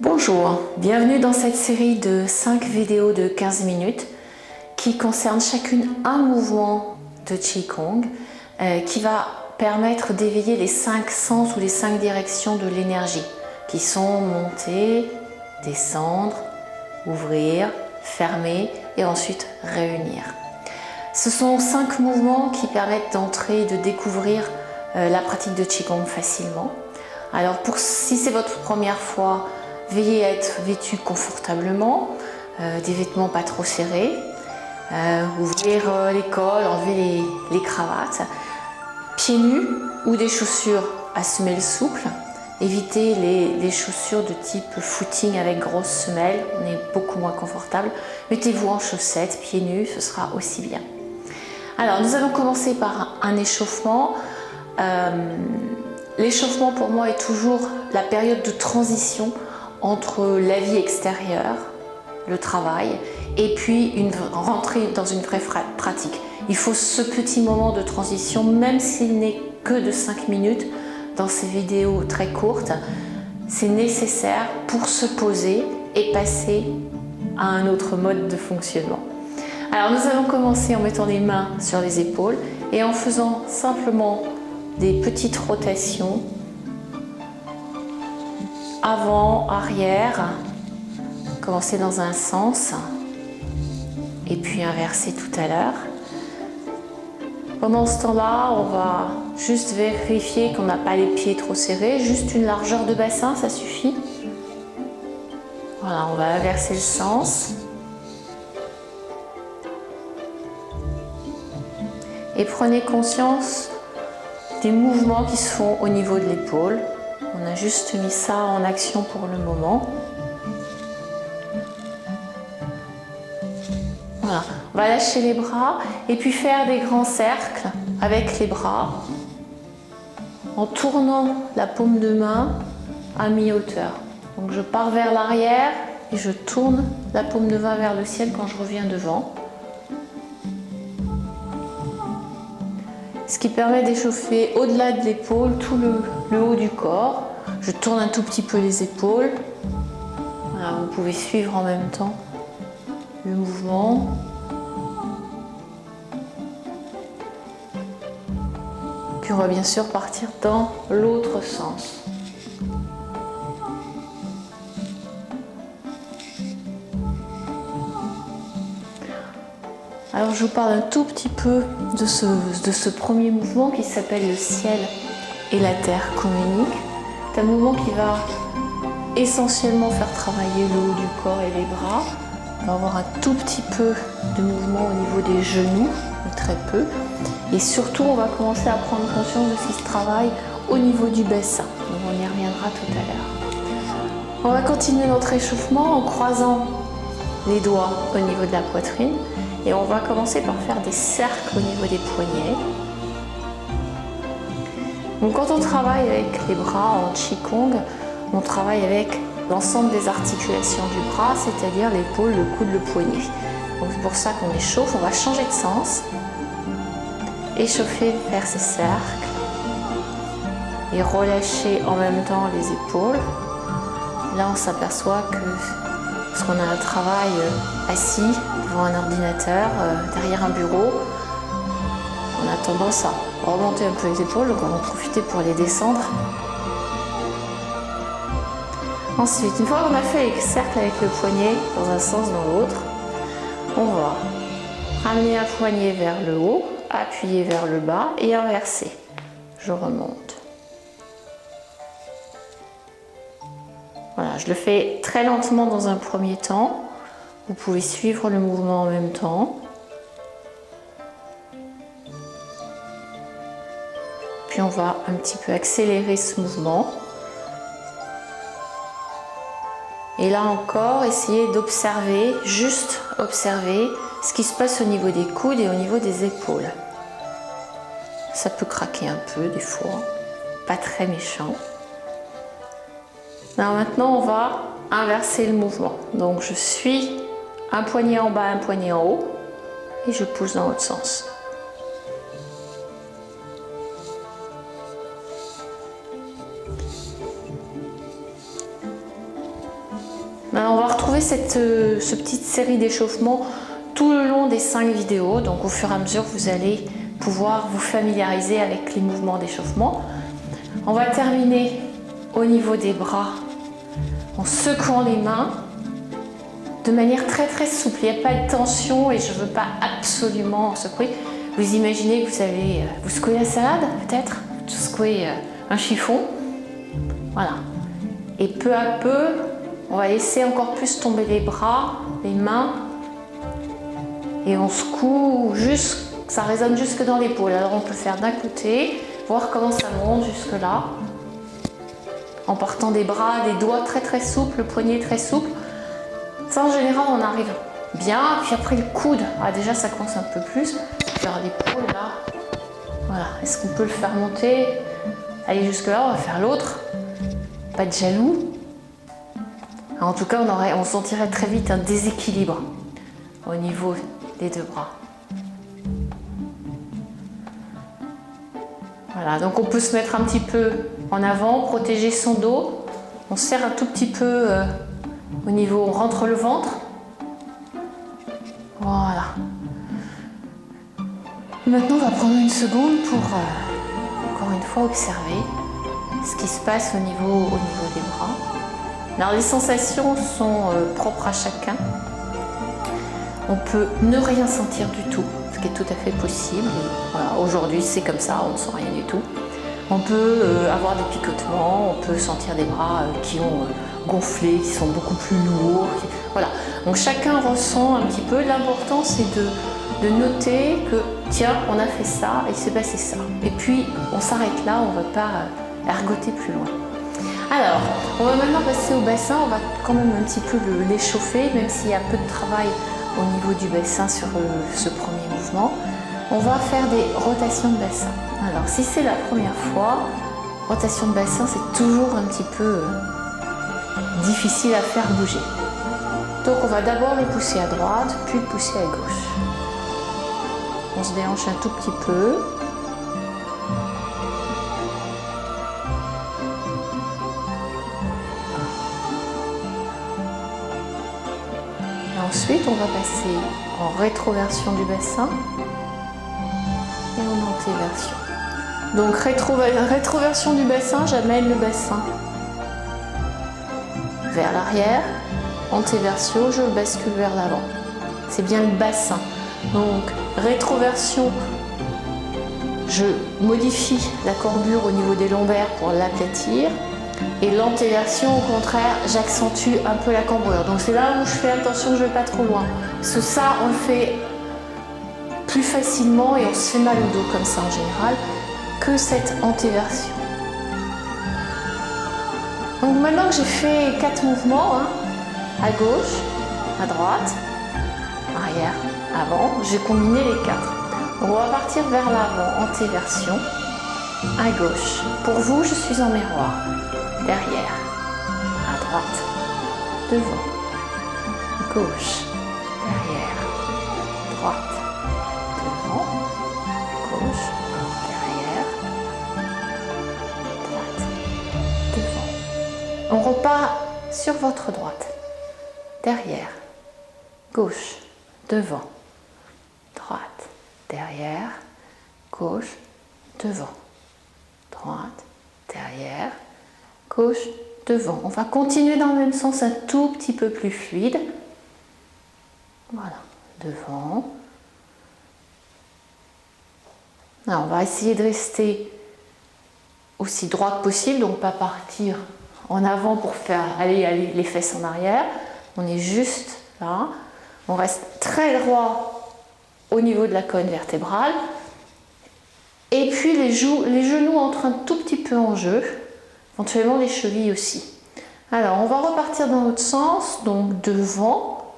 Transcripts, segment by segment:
Bonjour, bienvenue dans cette série de 5 vidéos de 15 minutes qui concernent chacune un mouvement de Qigong qui va permettre d'éveiller les 5 sens ou les 5 directions de l'énergie qui sont monter, descendre, ouvrir, fermer et ensuite réunir. Ce sont 5 mouvements qui permettent d'entrer et de découvrir la pratique de Qigong facilement. Alors si c'est votre première fois, veillez à être vêtu confortablement, des vêtements pas trop serrés, ouvrir les cols, enlever les cravates, pieds nus ou des chaussures à semelle souple. Évitez les chaussures de type footing avec grosse semelle, on est beaucoup moins confortable. Mettez-vous en chaussettes, pieds nus, ce sera aussi bien. Alors nous allons commencer par un échauffement. L'échauffement pour moi est toujours la période de transition entre la vie extérieure, le travail, et puis rentrer dans une vraie pratique. Il faut ce petit moment de transition, même s'il n'est que de 5 minutes dans ces vidéos très courtes, c'est nécessaire pour se poser et passer à un autre mode de fonctionnement. Alors nous allons commencer en mettant les mains sur les épaules et en faisant simplement des petites rotations avant, arrière, commencer dans un sens et puis inverser tout à l'heure. Pendant ce temps-là, on va juste vérifier qu'on n'a pas les pieds trop serrés, juste une largeur de bassin, ça suffit. Voilà, on va inverser le sens. Et prenez conscience des mouvements qui se font au niveau de l'épaule. On a juste mis ça en action pour le moment. Voilà, on va lâcher les bras et puis faire des grands cercles avec les bras en tournant la paume de main à mi-hauteur. Donc je pars vers l'arrière et je tourne la paume de main vers le ciel quand je reviens devant. Ce qui permet d'échauffer au-delà de l'épaule tout le haut du corps. Je tourne un tout petit peu les épaules. Voilà, vous pouvez suivre en même temps le mouvement. Puis on va bien sûr partir dans l'autre sens. Alors je vous parle un tout petit peu de ce premier mouvement qui s'appelle le ciel et la terre communiquent. C'est un mouvement qui va essentiellement faire travailler le haut du corps et les bras. On va avoir un tout petit peu de mouvement au niveau des genoux, mais très peu. Et surtout, on va commencer à prendre conscience de ce qui se travaille au niveau du bassin. Donc on y reviendra tout à l'heure. On va continuer notre échauffement en croisant les doigts au niveau de la poitrine. Et on va commencer par faire des cercles au niveau des poignets. Donc quand on travaille avec les bras en Qigong, on travaille avec l'ensemble des articulations du bras, c'est-à-dire l'épaule, le coude, le poignet. Donc c'est pour ça qu'on échauffe, on va changer de sens. Échauffer vers ces cercles et relâcher en même temps les épaules. Là on s'aperçoit que parce qu'on a un travail assis devant un ordinateur, derrière un bureau, on a tendance à remonter un peu les épaules, donc on va en profiter pour les descendre. Ensuite, une fois qu'on a fait les cercles avec le poignet dans un sens dans l'autre, on va ramener un poignet vers le haut, appuyer vers le bas et inverser. Je remonte. Voilà, je le fais très lentement dans un premier temps. Vous pouvez suivre le mouvement en même temps. Puis on va un petit peu accélérer ce mouvement. Et là encore, essayez d'observer, juste observer ce qui se passe au niveau des coudes et au niveau des épaules. Ça peut craquer un peu des fois, pas très méchant. Alors maintenant, on va inverser le mouvement. Donc je suis un poignet en bas, un poignet en haut et je pousse dans l'autre sens. Alors, on va retrouver cette petite série d'échauffements tout le long des 5 vidéos. Donc au fur et à mesure, vous allez pouvoir vous familiariser avec les mouvements d'échauffement. On va terminer au niveau des bras en secouant les mains de manière très souple. Il n'y a pas de tension et je ne veux pas absolument secouer. Vous imaginez que vous secouez la salade peut-être, vous secouez un chiffon. Voilà. Et peu à peu, on va laisser encore plus tomber les bras, les mains. Et on secoue ça résonne jusque dans l'épaule. Alors on peut faire d'un côté, voir comment ça monte jusque là. En partant des bras, des doigts très souples, le poignet très souple. Ça en général on arrive bien. Puis après le coude, déjà ça commence un peu plus. Faire l'épaule là. Voilà, est-ce qu'on peut le faire monter? Allez jusque là, on va faire l'autre. Pas de jaloux. En tout cas, on sentirait très vite un déséquilibre au niveau des 2 bras. Voilà, donc on peut se mettre un petit peu en avant, protéger son dos. On serre un tout petit peu au niveau, on rentre le ventre. Voilà. Maintenant, on va prendre une seconde pour, encore une fois, observer ce qui se passe au niveau des bras. Alors, les sensations sont propres à chacun. On peut ne rien sentir du tout, ce qui est tout à fait possible. Voilà, aujourd'hui, c'est comme ça, on ne sent rien du tout. On peut avoir des picotements, on peut sentir des bras qui ont gonflé, qui sont beaucoup plus lourds. Voilà, donc chacun ressent un petit peu. L'important, c'est de noter que, tiens, on a fait ça, il s'est passé ça. Et puis, on s'arrête là, on ne va pas ergoter plus loin. Alors, on va maintenant passer au bassin. On va quand même un petit peu l'échauffer, même s'il y a peu de travail au niveau du bassin sur ce premier mouvement. On va faire des rotations de bassin. Alors, si c'est la première fois, rotation de bassin, c'est toujours un petit peu difficile à faire bouger. Donc, on va d'abord le pousser à droite, puis le pousser à gauche. On se déhanche un tout petit peu. Ensuite, on va passer en rétroversion du bassin et en antéversion. Donc, rétroversion du bassin, j'amène le bassin vers l'arrière. Antéversion, je bascule vers l'avant. C'est bien le bassin. Donc, rétroversion, je modifie la courbure au niveau des lombaires pour l'aplatir. Et l'antéversion, au contraire, j'accentue un peu la cambrure. Donc c'est là où je fais attention, je ne vais pas trop loin. Parce que ça, on le fait plus facilement et on se fait mal au dos comme ça en général que cette antéversion. Donc maintenant que j'ai fait 4 mouvements, à gauche, à droite, arrière, avant, j'ai combiné les 4. Donc on va partir vers l'avant, antéversion, à gauche. Pour vous, je suis en miroir. Derrière, à droite, devant, gauche, derrière, droite, devant, gauche, derrière, droite, devant. On repart sur votre droite, derrière, gauche, devant, droite, derrière, gauche, devant, droite, derrière, gauche, devant. On va continuer dans le même sens un tout petit peu plus fluide. Voilà, devant. Alors, on va essayer de rester aussi droit que possible, donc pas partir en avant pour faire aller les fesses en arrière. On est juste là. On reste très droit au niveau de la colonne vertébrale. Et puis les genoux entrent un tout petit peu en jeu. Éventuellement les chevilles aussi. Alors, on va repartir dans l'autre sens. Donc, devant,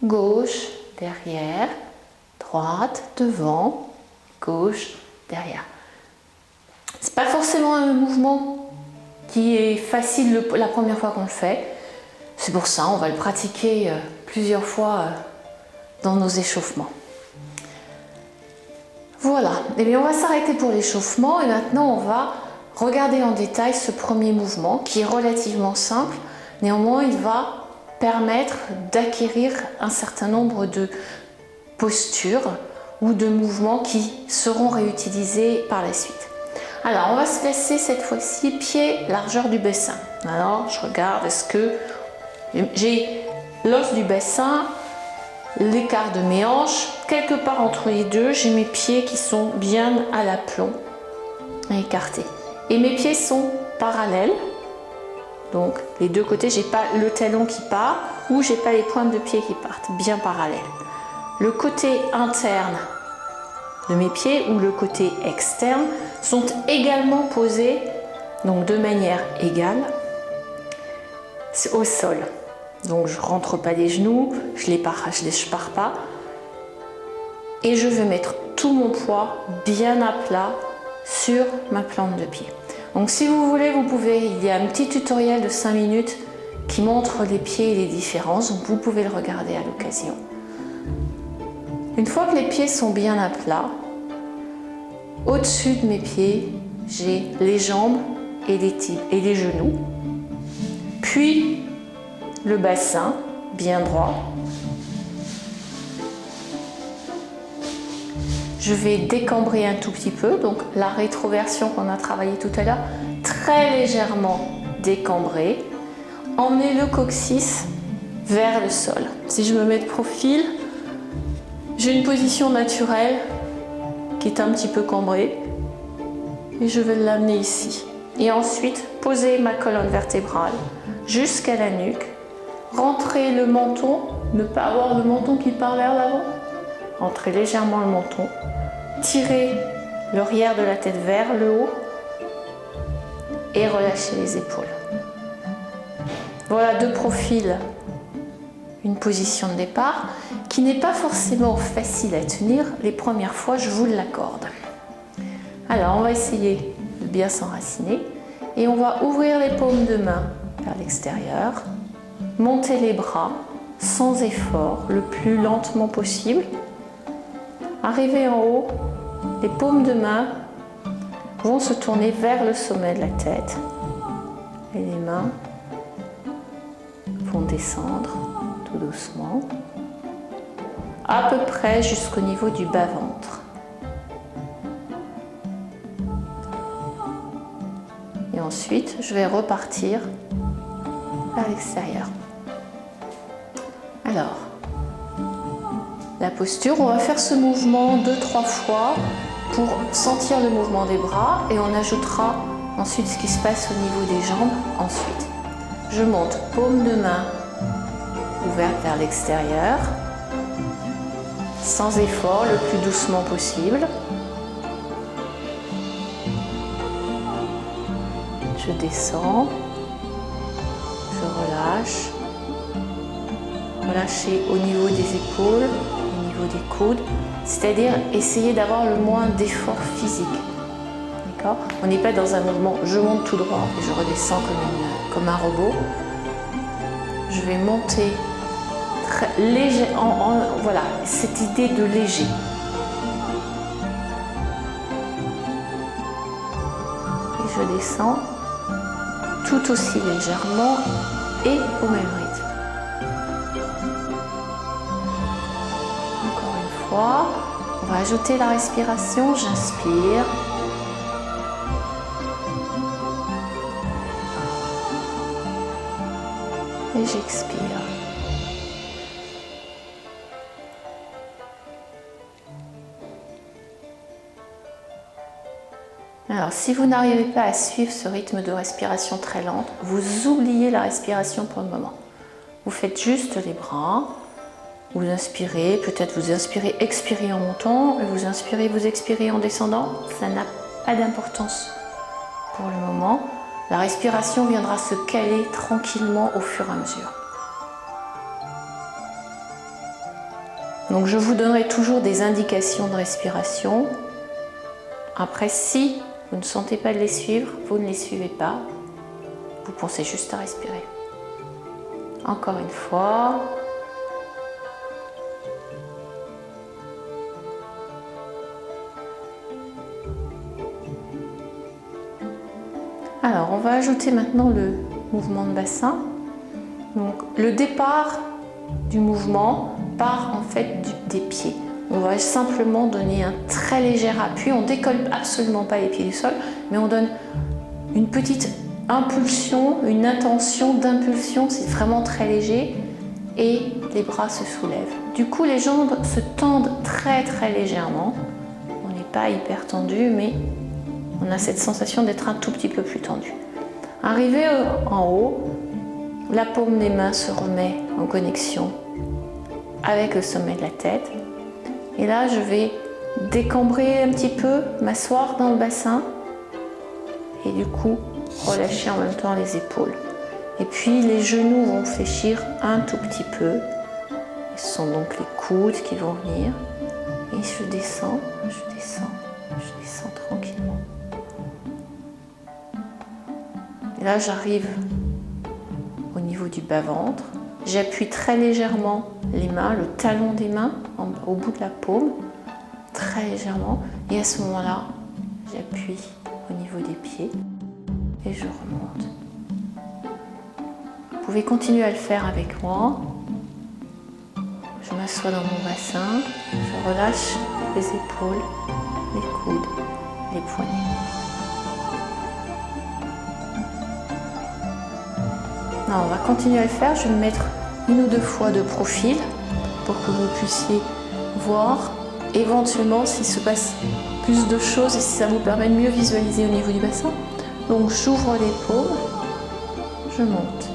gauche, derrière, droite, devant, gauche, derrière. C'est pas forcément un mouvement qui est facile la première fois qu'on le fait. C'est pour ça, on va le pratiquer plusieurs fois dans nos échauffements. Voilà. Et bien, on va s'arrêter pour l'échauffement et maintenant, on va regarder en détail ce premier mouvement qui est relativement simple. Néanmoins, il va permettre d'acquérir un certain nombre de postures ou de mouvements qui seront réutilisés par la suite. Alors, on va se placer cette fois-ci pied largeur du bassin. Alors, je regarde, est-ce que j'ai l'os du bassin, l'écart de mes hanches, quelque part entre les deux, j'ai mes pieds qui sont bien à l'aplomb, écartés. Et mes pieds sont parallèles. Donc, les deux côtés, j'ai pas le talon qui part ou j'ai pas les pointes de pied qui partent, bien parallèles. Le côté interne de mes pieds ou le côté externe sont également posés donc de manière égale au sol. Donc je rentre pas les genoux, je pars pas et je vais mettre tout mon poids bien à plat sur ma plante de pied. Donc si vous voulez, vous pouvez, il y a un petit tutoriel de 5 minutes qui montre les pieds et les différences, donc vous pouvez le regarder à l'occasion. Une fois que les pieds sont bien à plat, au-dessus de mes pieds, j'ai les jambes et les genoux, puis le bassin bien droit. Je vais décambrer un tout petit peu, donc la rétroversion qu'on a travaillé tout à l'heure, très légèrement décambrée. Emmener le coccyx vers le sol. Si je me mets de profil, j'ai une position naturelle qui est un petit peu cambrée et je vais l'amener ici. Et ensuite, poser ma colonne vertébrale jusqu'à la nuque, rentrer le menton, ne pas avoir le menton qui part vers l'avant, rentrer légèrement le menton, tirer l'arrière de la tête vers le haut et relâcher les épaules. Voilà de profil une position de départ qui n'est pas forcément facile à tenir les premières fois, je vous l'accorde. Alors on va essayer de bien s'enraciner et on va ouvrir les paumes de main vers l'extérieur, monter les bras sans effort, le plus lentement possible. Arriver en haut, les paumes de main vont se tourner vers le sommet de la tête et les mains vont descendre tout doucement, à peu près jusqu'au niveau du bas-ventre. Et ensuite, je vais repartir vers l'extérieur. Alors, la posture, on va faire ce mouvement 2-3 fois pour sentir le mouvement des bras et on ajoutera ensuite ce qui se passe au niveau des jambes ensuite. Je monte, paume de main ouverte vers l'extérieur, sans effort, le plus doucement possible. Je descends, je relâche, relâcher au niveau des épaules, au niveau des coudes, c'est-à-dire essayer d'avoir le moins d'effort physique. D'accord ? On n'est pas dans un mouvement, je monte tout droit et je redescends comme un robot. Je vais monter très léger, voilà, cette idée de léger. Et je descends tout aussi légèrement et au même rythme. Encore une fois, on va ajouter la respiration, j'inspire. Et j'expire. Alors, si vous n'arrivez pas à suivre ce rythme de respiration très lente, vous oubliez la respiration pour le moment. Vous faites juste les bras, vous inspirez, peut-être vous inspirez, expirez en montant, et vous inspirez, vous expirez en descendant. Ça n'a pas d'importance pour le moment. La respiration viendra se caler tranquillement au fur et à mesure. Donc je vous donnerai toujours des indications de respiration. Après, si vous ne sentez pas de les suivre, vous ne les suivez pas. Vous pensez juste à respirer. Encore une fois. Alors, on va ajouter maintenant le mouvement de bassin. Donc le départ du mouvement part en fait des pieds. On va simplement donner un très léger appui, on décolle absolument pas les pieds du sol, mais on donne une petite impulsion, une intention d'impulsion, c'est vraiment très léger, et les bras se soulèvent. Du coup, les jambes se tendent très très légèrement. On n'est pas hyper tendu, mais on a cette sensation d'être un tout petit peu plus tendu. Arrivé en haut, la paume des mains se remet en connexion avec le sommet de la tête. Et là, je vais décambrer un petit peu, m'asseoir dans le bassin et du coup, relâcher en même temps les épaules. Et puis, les genoux vont fléchir un tout petit peu. Ce sont donc les coudes qui vont venir. Et je descends tranquillement. Et là, j'arrive au niveau du bas-ventre. J'appuie très légèrement les mains, le talon des mains au bout de la paume, très légèrement. Et à ce moment-là, j'appuie au niveau des pieds et je remonte. Vous pouvez continuer à le faire avec moi. Je m'assois dans mon bassin, je relâche les épaules, les coudes, les poignets. Non, on va continuer à le faire. Je vais me mettre une ou deux fois de profil pour que vous puissiez voir éventuellement s'il se passe plus de choses et si ça vous permet de mieux visualiser au niveau du bassin. Donc j'ouvre les paumes, je monte.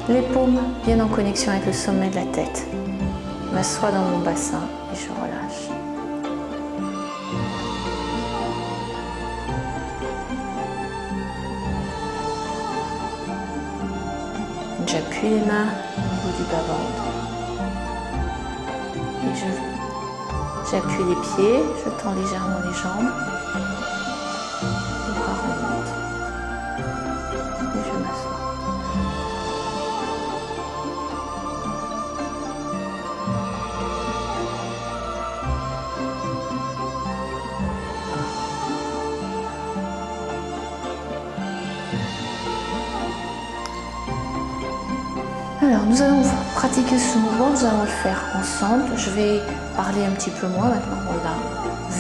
Les paumes viennent en connexion avec le sommet de la tête. Je m'assois dans mon bassin et je relâche. J'appuie les mains au niveau du bas-ventre. Et j'appuie les pieds, je tends légèrement les jambes. Les bras remontent. Et je m'assois. Alors, nous allons pratiquer ce mouvement, nous allons le faire ensemble. Je vais parler un petit peu moins, maintenant on l'a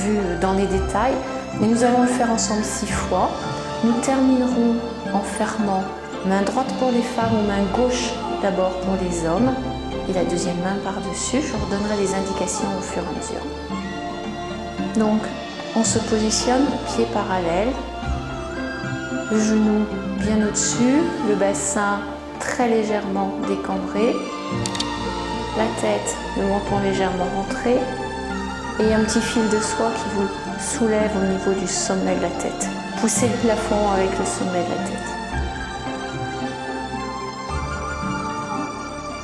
vu dans les détails, mais nous allons le faire ensemble 6 fois. Nous terminerons en fermant main droite pour les femmes ou main gauche d'abord pour les hommes et la deuxième main par-dessus. Je vous donnerai les indications au fur et à mesure. Donc, on se positionne, pieds parallèles, le genou bien au-dessus, le bassin très légèrement décambré, la tête, le menton légèrement rentré et un petit fil de soie qui vous soulève au niveau du sommet de la tête. Poussez le plafond avec le sommet de la tête.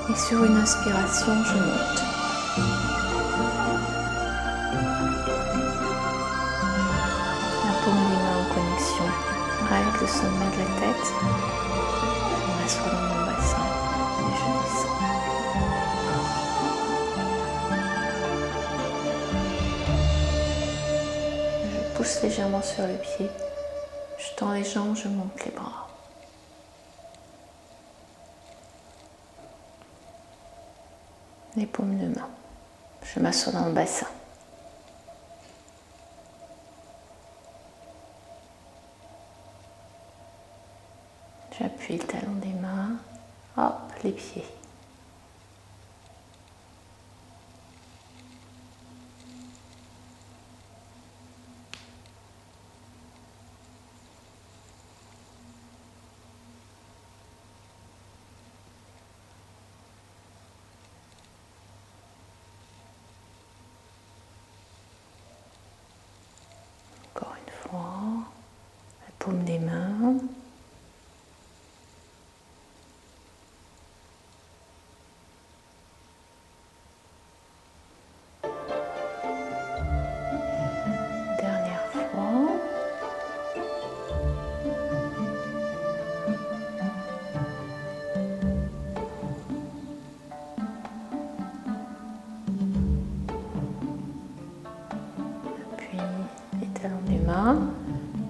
Et sur une inspiration, je monte. La paume des mains en connexion avec le sommet de la tête. Je m'assois dans mon bassin et je descends. Je pousse légèrement sur le pied. Je tends les jambes, je monte les bras. Les paumes de main. Je m'assois dans le bassin. J'appuie le talon des mains, hop, les pieds. Encore une fois, la paume des mains.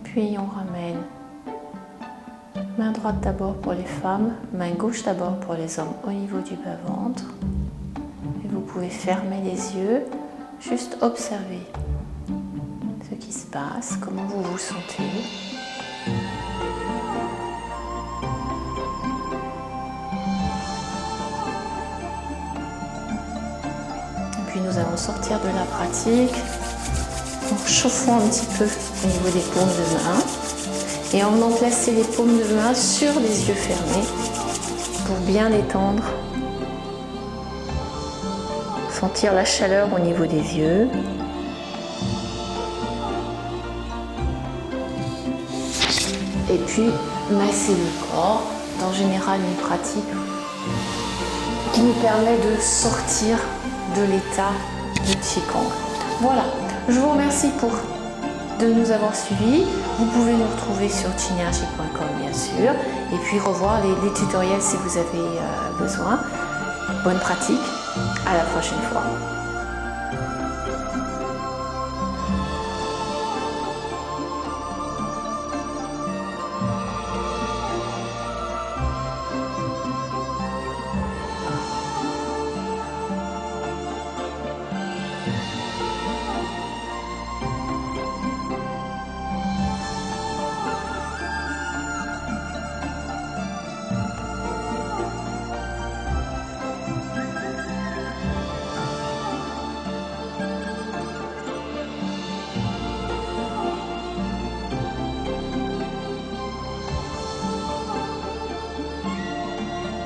Puis on ramène Main droite d'abord pour les femmes, main gauche d'abord pour les hommes au niveau du bas-ventre. Et vous pouvez fermer les yeux, juste observer ce qui se passe, comment vous vous sentez. Et puis nous allons sortir de la pratique en chauffant un petit peu au niveau des paumes de main et en venant placer les paumes de main sur les yeux fermés pour bien détendre, sentir la chaleur au niveau des yeux. Et puis masser le corps, en général une pratique qui nous permet de sortir de l'état de Qigong. Voilà, je vous remercie de nous avoir suivis. Vous pouvez nous retrouver sur qignergy.com bien sûr, et puis revoir les tutoriels si vous avez besoin. Bonne pratique, à la prochaine fois.